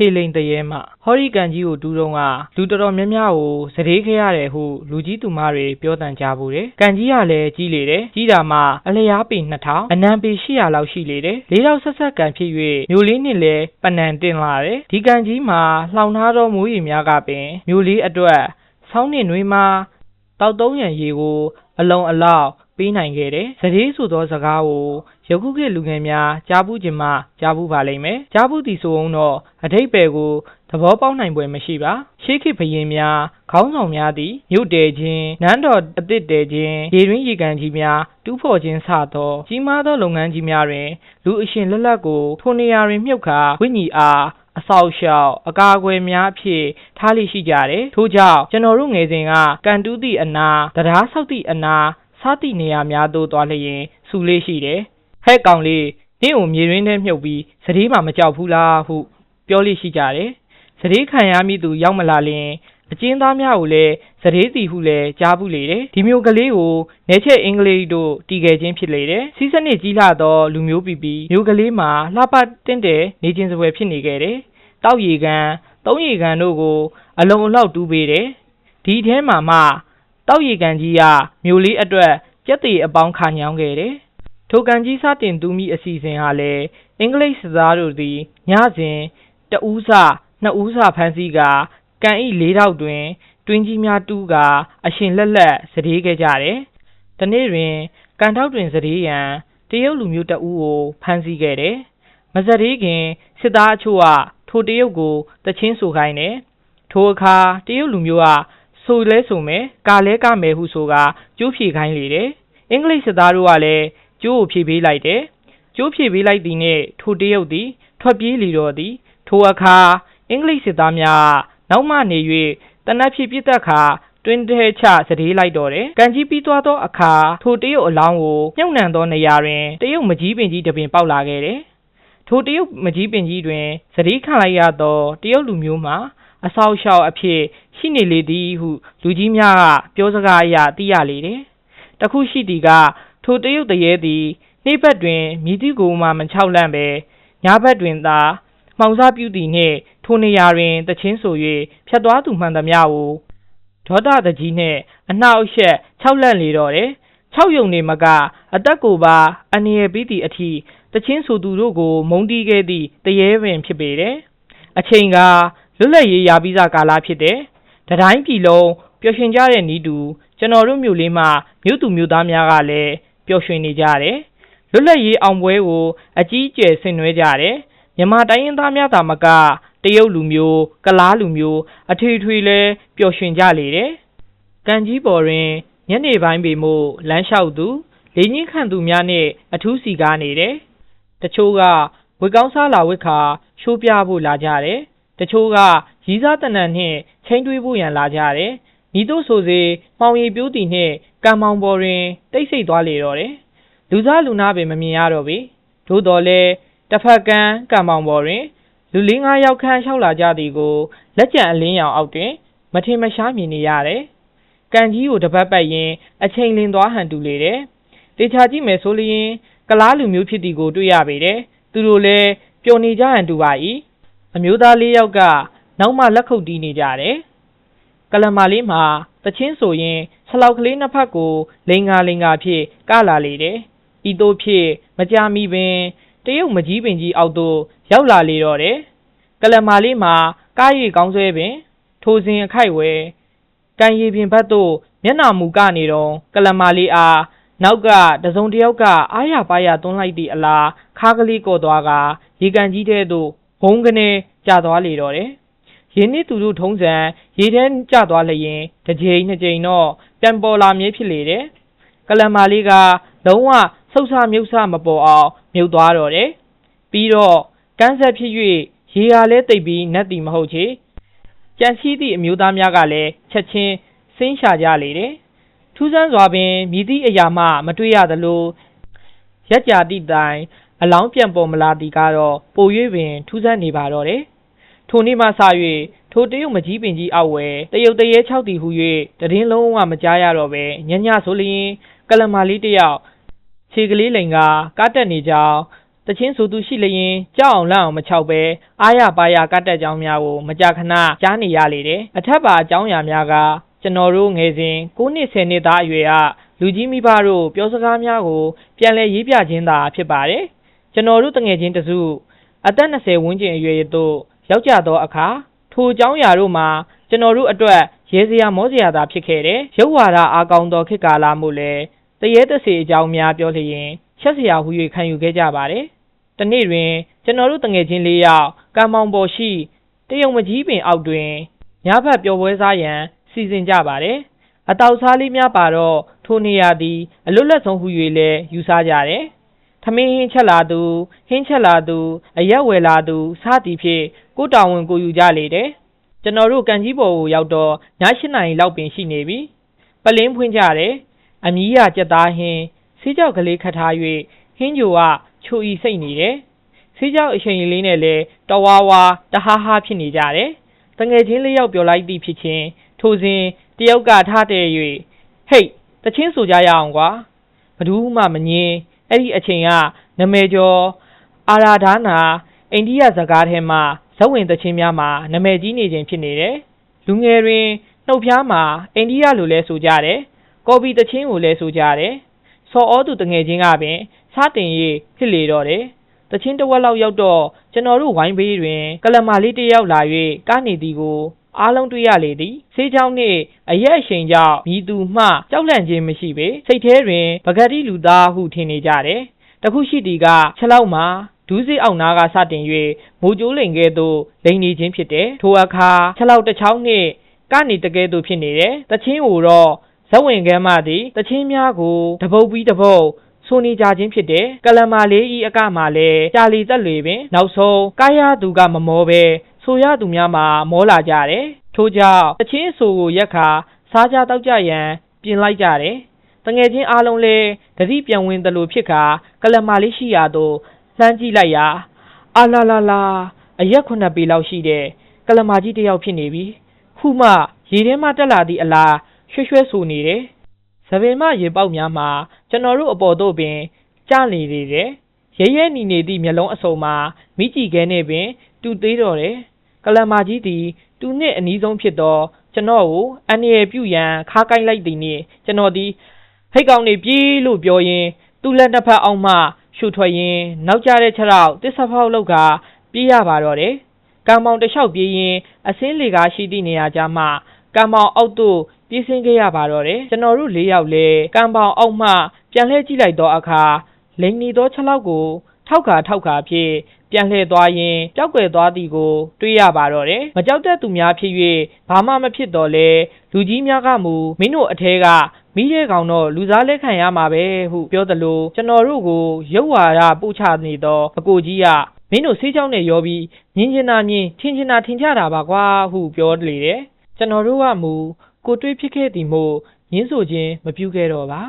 ခြေလိန်တရေမှဟော်ရီကန်ကြီးကိုတူးတော့ကလူတော်တော်များများကိုစရေခဲ့ရတယ်ဟုလူကြီးသူမတွေပြောတန်ကြဘူးတယ်ကန်ကြီးကလည်းကြီးလေတယ်ကြီးတာမှအလျားပေ2000အနံပေ800လောက်ရှိလေတယ်၄ရောက်ဆက်ဆက်ကန်ဖြစ်၍မြို့လေးနှင့်လည်းပနံတင်လာတယ်ဒီကန်ကြီးမှာလှောင်ထားသောမိုးရေများကပင်မြို့လေးအတွက်ဆောင်းနှင့်နှွေးမှာတောက်သုံးရန်ရေကိုအလုံးအလောက်ပေးနိုင်ခဲ့တယ်စရေဆိုသောစကားကိုယခုခေတ်လူငယ်များကြားဘူးခြင်းမှကြားဘူးပါလိမ့်မယ်ကြားဘူးသည်ဆိုအောင်တော့အဓိပ္ပာယ်ကိုသဘောပေါက်နိုင်ပွဲမရှိပါရှေးခေတ်ဘုရင်များခေါင်းဆောင်များသည်မြို့တဲခြင်းနန်းတော်အသစ်တဲခြင်းရေတွင်းရေကန်ကြီးများတူးဖော်ခြင်းစသောကြီးမားသောလုပ်ငန်းကြီးများတွင်လူအရှင်လက်လက်ကိုထိုနေရာတွင်မြုပ်ခါဝိညာဉ်အားအဆောက်အအုံအကာအကွယ်များအဖြစ်ထားလိရှိကြတယ်ထို့ကြောင့်ကျွန်တော်တို့ငယ်စဉ်ကကန်တူးသည့်အနာတရားဆောက်သည့်အနာစားသည့်နေရာများသို့သွားလျင်ဆူလေးရှိတယ်ဟဲ့ကောင်လေးနင့်ကိုမြေရင်းထဲမြုပ်ပြီးစတေးမှမကြောက်ဘူးလားဟုပြောလိရှိကြတယ်စတေးခံရမည်သူရောက်မလာလျင်အကျဉ်းသားများကိုလည်းစတေးစီဟုလည်းကြားဘူးလေတယ်ဒီမျိုးကလေးကိုနေချက်အင်္ဂလိပ်တို့တီးခဲ့ခြင်းဖြစ်လေတယ်စီးစနစ်ကြီးလာသောလူမျိုးပီပီမျိုးကလေးမှာလှပတင့်တယ်နေခြင်းစပွဲဖြစ်နေခဲ့တယ်တောက်ရီကန်သုံးရီကန်တို့ကိုအလုံးအလောက်တူးပေးတယ်ဒီထဲမှာမှတောက်ရီကန်ကြီးကမျိုးလေးအတွက်ကြက်တီအပေါင်းခါညောင်းခဲ့တယ်ထိုကန်ကြီးစတင်တူးမိအစီအစဉ်ဟာလည်းအင်္ဂလိပ်စစ်သားတို့သည်ညစဉ်တဦးစနှစ်ဦးစဖမ်းဆီးကကန်ဤ၄ထောက်တွင်တွင်းကြီးများတူးကအရှင်လက်လက်စတေးခဲ့ကြတယ်တနေ့တွင်ကန်ထောက်တွင်စတေးရန်တရုတ်လူမျိုးတဦးကိုဖမ်းဆီးခဲ့တယ်မစတေးခင်စစ်သားအချို့ကထိုတရုတ်ကိုတချင်းဆိုခိုင်းတယ်ထိုအခါတရုတ်လူမျိုးကဆိုလဲဆိုမယ်ကာလဲကမယ်ဟုဆိုကကျိုးဖြေခိုင်းလေတယ်အင်္ဂလိပ်စစ်သားတို့ကလည်းကျိုးကိုဖြေပေးလိုက်တယ်ကျိုးဖြေပေးလိုက်သည်နှင့်ထိုတရုတ်သည်ထွက်ပြေးလီတော်သည်ထိုအခါအင်္ဂလိပ်စစ်သားများနောက်မှနေ၍တနက်ဖြည့်ပြစ်သက်ခါတွင်ထဲချစတေးလိုက်တော်တယ်ကန်ကြီးပြီးသွားသောအခါထိုတရုတ်အလောင်းကိုမြုပ်နှံသောနေရာတွင်တရုတ်မကြီးပင်ကြီးတစ်ပင်ပေါက်လာခဲ့တယ်ထိုတရုတ်မကြီးပင်ကြီးတွင်စတေးခံလိုက်ရသောတရုတ်လူမျိုးမှာအဆောက်အအုံအဖြစ်ရှိနေလေသည်ဟုလူကြီးများကပြောစကားအရသိရလေတယ်တခုရှိသည်ကထိုတရုတ်တရေသည်နေ့ဘက်တွင်မြည်သည့်ကိုမှမချောက်လန့်ပဲညဘက်တွင်သာမှောင်စားပြုသည်နှင့်ထိုနေရာတွင်တချင်းဆို၍ဖြတ်သွားသူမှန်သမျှကိုဒေါသတကြီးနှင့်အနှောက်အယှက်ချောက်လန့်လေတော့တယ်၆ယုံနေမကအသက်ကိုပါအန္တရာယ်ပြီးသည့်အထိတချင်းဆိုသူတို့ကိုမုန်းတီးခဲ့သည့်တရေပင်ဖြစ်ပေတယ်အချိန်ကလွတ်လပ်ရေးရပြီးသားကာလဖြစ်တယ်တတိုင်းပြည်လုံးပျော်ရွှင်ကြတဲ့ဤသူကျွန်တော်တို့မြို့လေးမှာမြို့သူမြို့သားများကလည်းပျော်ရွှင်နေကြတယ်လွတ်လပ်ရေးအောင်ပွဲကိုအကြီးအကျယ်ဆင်နွှဲကြတယ်မြန်မာတိုင်းရင်းသားများသာမကတရုတ်လူမျိုးကလားလူမျိုးအထွေထွေလည်းပျော်ရွှင်ကြလေတယ်ကန်ကြီးပေါ်တွင်ညနေပိုင်းပေမို့လမ်းလျှောက်သူလေညင်းခန့်သူများနှင့်အထူးစီကားနေတယ်တချို့ကဝက်ကောင်းစားလာဝက်ခါရှိုးပြဖို့လာကြတယ်တချို့ကရီးစားတနံနှင့်ချင်းတွေးဖို့ရန်လာကြတယ်ဤသို့ဆိုစေမှောင်ရီပြိုးသည်နှင့်ကံမောင်ပေါ်တွင်တိတ်ဆိတ်သွားလေတော့တယ်လူစားလူနာပင်မမြင်ရတော့ပေသို့တော်လည်းတစ်ဖက်ကံမောင်ပေါ်တွင်လူ၄-၅ယောက်ခန့်လျှောက်လာကြသည်ကိုလက်ကျန်အလင်းရောင်အောက်တွင်မထင်မရှားမြင်နေရတယ်ကန်ကြီးကိုတပတ်ပတ်ရင်းအချိန်လင်းသွားဟန်တူလေတယ်တေချာကြည့်မယ်ဆိုလျင်ကလားလူမျိုးဖြစ်သည်ကိုတွေ့ရပေတယ်သူတို့လည်းပျော်နေကြဟန်တူပါ၏အမျိုးသား၄ယောက်ကနောက်မှလက်ခုပ်တီးနေကြတယ်ကလမာလေးမှာတချင်းဆိုရင်ဆလောက်ကလေးနှစ်ဖက်ကိုလိန်ငါဖြင့်ကလာလေတယ်ဤသို့ဖြင့်မကြမီပင်တရုတ်မကြီးပင်ကြီးအောက်သို့ရောက်လာလေတော့တယ်ကလမာလေးမှာကားရီကောင်းဆွဲပင်ထိုစဉ်အခိုက်ဝဲကန်ရီပင်ဘက်သို့မျက်နှာမူကနေတော့ကလမာလေးအားနောက်ကတစုံတယောက်ကအားရပါးရသွန်းလိုက်သည့်အလားခါးကလေးကော့သွားကရေကန်ကြီးထဲသို့ဘုံကနေကျသွားလေတော့တယ်ရင်းနှီးသူတို့ထုံးစံရေထဲကျသွားလျင်တစ်ကြိမ်နှစ်ကြိမ်တော့ပြန်ပေါ်လာမြဲဖြစ်လေတယ်ကလမာလေးကလုံးဝဆုတ်ဆမြုပ်ဆမပေါ်အောင်မြုပ်သွားတော့တယ်ပြီးတော့ကန်းဆက်ဖြစ်၍ရေဟာလဲတိတ်ပြီးနတ်တီမဟုတ်ချေကြံရှိသည့်အမျိုးသားများကလည်းချက်ချင်းဆင်းရှာကြလေတယ်ထူးဆန်းစွာပင်မြည်သည့်အရာမှမတွေ့ရသလိုရက်ကြာသည့်တိုင်အလောင်းပြန်ပေါ်မလာသည်ကတော့ပို၍ပင်ထူးဆန်းနေပါတော့တယ်ထိုနေ့မှစ၍ထိုတရုတ်မကြီးပင်ကြီးအောက်ဝဲတရုတ်တရေ၆တီဟူ၍တည်င်းလုံးဝမကြားရတော့ပဲညဆိုလျင်ကလမာလေးတယောက်ခြေကလေးလိန်ကကားတက်နေကြောင်း တချင်းဆိုသူရှိလျင်ကြောက်အောင်လန့်အောင်မချောက်ပဲအားရပါရကတ်တက်ကြောင်းများကိုမကြာခဏကြားနေရလေတယ်အထက်ပါအကြောင်းအရာများကကျွန်တော်တို့ငယ်စဉ်9နှစ်10နှစ်သားအရွယ်ကလူကြီးမိဘတို့ပြောစကားများကိုပြန်လည်ရေးပြခြင်းသာဖြစ်ပါတယ်ကျွန်တော်တို့တငယ်ချင်းတစုအသက်20ဝန်းကျင်အရွယ်တို့ရောက်ကြသောအခါထိုအကြောင်းအရာတို့မှာကျွန်တော်တို့အတွက်ရဲစရာမောစရာသာဖြစ်ခဲ့တယ်ရုပ်ဝါဒအားကောင်းသောခေတ်ကာလမို့လဲတရေတစေအကြောင်းများပြောလျင်ချက်စရာဟူ၍ခံယူခဲ့ကြပါတယ်တနေ့တွင်ကျွန်တော်တို့တငယ်ချင်း၄ယောက်ကံမောင်ပေါ်ရှိတရုံမကြီးပင်အောက်တွင်ညဘက်ပျော်ပွဲစားရန်စီစဉ်ကြပါတယ်အတောက်စားလေးများပါတော့ထိုနေရာသည်အလွတ်လပ်ဆုံးဟူ၍လည်းယူဆကြတယ်ထမင်းဟင်းချက်လာသူဟင်းချက်လာသူအရက်ဝယ်လာသူစသည်ဖြင့်ကိုတောင်ဝင်ကိုယူကြလေတယ်ကျွန်တော်တို့ကန်ကြီးပေါ်ကိုရောက်တော့ည8နာရီလောက်ပင်ရှိနေပြီပလင်းဖွင့်ကြတယ်အမီးရကြက်သားဟင်းဆေးကြောက်ကလေးခတ်ထား၍ဟင်းကြိုကချိုဤစိတ်နေတယ်ဆေးကြောက်အချိန်လေးနဲ့လဲတဝါဝါတဟားဟားဖြစ်နေကြတယ်တငယ်ချင်းလေးယောက်ပြောလိုက်သည်ဖြစ်ချင်းထိုစဉ်တယောက်ကထားတဲ့၍ဟိတ်တချင်းဆိုကြရအောင်ကွာဘဒူးမှမငင်းအဲ့ဒီအချိန်ကနမယ်ကျော်အာရာဓာနာအိန္ဒိယစကားထဲမှာဇဝင်တချင်းများမှာနမယ်ကြီးနေခြင်းဖြစ်နေတယ်လူငယ်တွင်နှုတ်ဖျားမှာအိန္ဒိယလိုလဲဆိုကြတယ်ကော်ပီတချင်းကိုလဲဆိုကြတယ်စော်ဩသူတငယ်ချင်းကပင်စားတင်၍ဖြစ်လေတော့တယ်တချင်းတစ်ဝက်လောက်ရောက်တော့ကျွန်တော်တို့ဝိုင်းဘေးတွင်ကလမာလေးတစ်ယောက်လာ၍ကားနေသည်ကိုအားလုံးတွေ့ရလေသည်ဆေးချောင်းနှင့်အရက်အရှိန်ကြောင့်မြည်သူမှကြောက်လန့်ခြင်းမရှိပေစိတ်ထဲတွင်ပကတိလူသားဟုထင်နေကြတယ်တခုရှိသည်က6လောက်မှာဒူးစစ်အောင်နာကစတင်၍မိုးကြိုးလိန်ကဲ့သို့လိန်နေခြင်းဖြစ်တယ်ထိုအခါ6လောက်တစ်ချောင်းနှင့်ကနေတကဲ့သို့ဖြစ်နေတယ်တချင်းကိုတော့ဇဝင်ကဲမှသည်တချင်းများကိုတပုတ်ပြီးတပုတ်ဆိုနေကြခြင်းဖြစ်တယ်ကလမာလေးဤအကမှလည်းကြာလီသက်လေပင်နောက်ဆုံးကားရသူကမမောပဲဆိုရသူများမှာမောလာကြတယ်ထို့ကြောင့်တချင်းအဆိုကိုရက်ခါစားကြတောက်ကြရန်ပြင်လိုက်ကြတယ်တငယ်ချင်းအားလုံးလည်းတတိပြန်ဝင်သလိုဖြစ်ခါကလမာလေးရှိရာသို့လှမ်းကြည့်လိုက်ရာအာလာလာလာအရက်9ပေလောက်ရှိတဲ့ကလမာကြီးတစ်ယောက်ဖြစ်နေပြီခုမှရေထဲမှတက်လာသည့်အလားရွှဲရွှဲဆိုနေတယ်သပင်မရေပေါက်များမှာကျွန်တော်တို့အပေါ်တို့ပင်ကျနေလေတယ်ရဲရဲနီနေသည့်မျက်လုံးအစုံမှာမိကြည့်ခဲနေပင်တူသေးတော်တယ်ကလမာကြီးသည်တူနှင့်အနီးဆုံးဖြစ်သောကျွန်တော်ကိုအန်ရယ်ပြုရန်ခါကိုင်းလိုက်သည်နှင့်ကျွန်တော်သည်ဟိတ်ကောင်နေပြေးလို့ပြောရင်းသူ့လက်တစ်ဖက်အောင်မှရှုထွက်ရင်းနောက်ကျတဲ့ခြေထောက်တစ်ဆက်ဖောက်လောက်ကပြေးရပါတော့တယ်ကံမောင်တစ်လျှောက်ပြေးရင်းအစင်းလေကားရှိသည့်နေရာကျမှကံမောင်အောက်သို့ပြေးဆင်းခဲ့ရပါတော့တယ်ကျွန်တော်တို့၄ယောက်လည်းကံမောင်အောက်မှပြန်လှည့်ကြည့်လိုက်တော့အခါလိန်နေသောခြေထောက်ကိုထောက်ခါဖြင့်ပြန်လှည့်သွားရင်းပျောက်ကွယ်သွားသည်ကိုတွေ့ရပါတော့တယ်မကြောက်တဲ့သူများဖြစ်၍ဘာမှမဖြစ်တော့လဲလူကြီးများကမူမင်းတို့အထဲကမိတဲ့ကောင်တော့လူစားလက်ခံရမှာပဲဟုပြောသလိုကျွန်တော်တို့ကိုရုပ်ဝါဒပို့ချနေသောအကိုကြီးကမင်းတို့ဆေးချောင်းနဲ့ရောပြီးမြင်ချင်တာမြင်ထင်ချင်တာထင်ကြတာပါကွာဟုပြောလေတယ်ကျွန်တော်တို့ကမူကိုတွေးဖြစ်ခဲ့သည်မို့ညင်းဆိုခြင်းမပြုခဲ့တော့ပါ